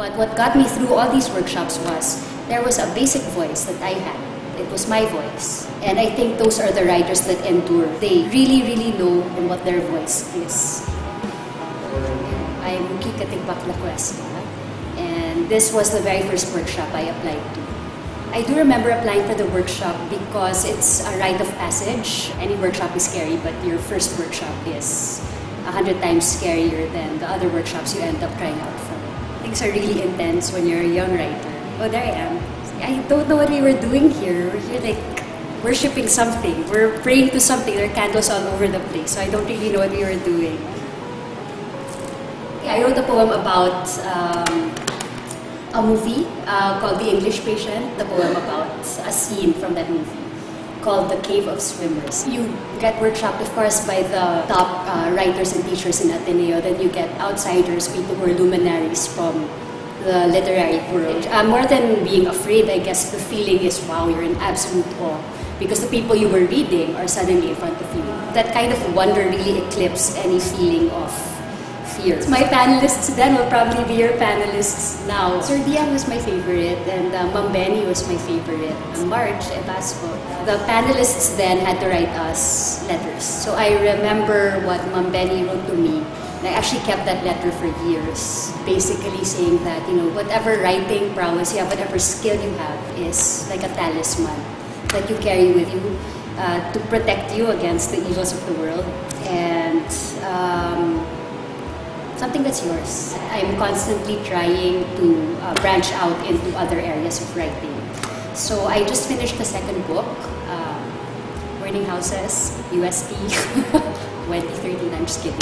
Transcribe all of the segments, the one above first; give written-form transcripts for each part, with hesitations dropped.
But what got me through all these workshops was there was a basic voice that I had. It was my voice. And I think those are the writers that endure. They really, really know what their voice is. I'm Mookie Katigbak-Lacuesta, and this was the very first workshop I applied to. I do remember applying for the workshop because it's a rite of passage. Any workshop is scary, but your first workshop is 100 times scarier than the other workshops you end up trying out for. Things are really intense when you're a young writer. Oh, there I am. I don't know what we were doing here. We're here like worshipping something. We're praying to something. There are candles all over the place, so I don't really know what we were doing. I wrote a poem about a movie called The English Patient, the poem about a scene from that movie called The Cave of Swimmers. You get workshopped, of course, by the top writers and teachers in Ateneo. Then you get outsiders, people who are luminaries from the literary world. More than being afraid, I guess the feeling is, wow, you're in absolute awe because the people you were reading are suddenly in front of you. That kind of wonder really eclipses any feeling of fear. My panelists then will probably be your panelists now. Sir Diaz was my favorite, and Ma'am Benny was my favorite. Marge Evasco. The panelists then had to write us letters. So I remember what Ma'am Benny wrote to me. And I actually kept that letter for years, basically saying that, you know, whatever writing prowess you have, whatever skill you have is like a talisman that you carry with you to protect you against the evils of the world. And something that's yours. I'm constantly trying to branch out into other areas of writing. So I just finished the second book, Burning Houses, UST, 2013, I'm just kidding.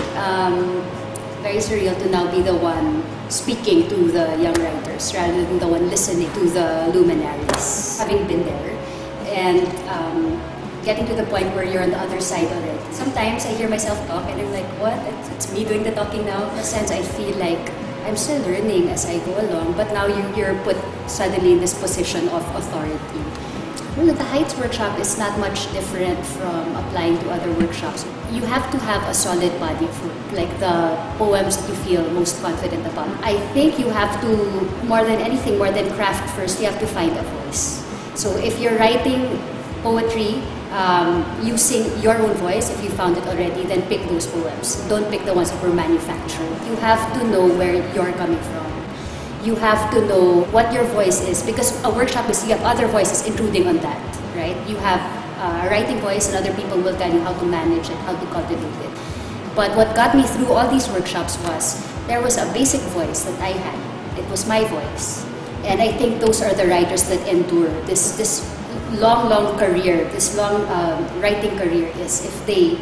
Very surreal to now be the one speaking to the young writers rather than the one listening to the luminaries. Having been there and getting to the point where you're on the other side already. Sometimes I hear myself talk and I'm like, what? It's me doing the talking now? In a sense, I feel like I'm still learning as I go along, but now you're put suddenly in this position of authority. Well, the Heights workshop is not much different from applying to other workshops. You have to have a solid body of work, like the poems that you feel most confident about. I think you have to, more than anything, more than craft first, you have to find a voice. So if you're writing poetry, using your own voice, if you found it already, then pick those poems. Don't pick the ones that were manufactured. You have to know where you're coming from. You have to know what your voice is, because a workshop is you have other voices intruding on that, right? You have a writing voice and other people will tell you how to manage it, how to cultivate it. But what got me through all these workshops was there was a basic voice that I had. It was my voice. And I think those are the writers that endure this long career, this long writing career is if they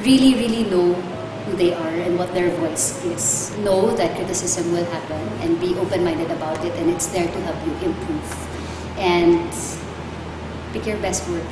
really, really know who they are and what their voice is. Know that criticism will happen and be open-minded about it, and it's there to help you improve. And pick your best work.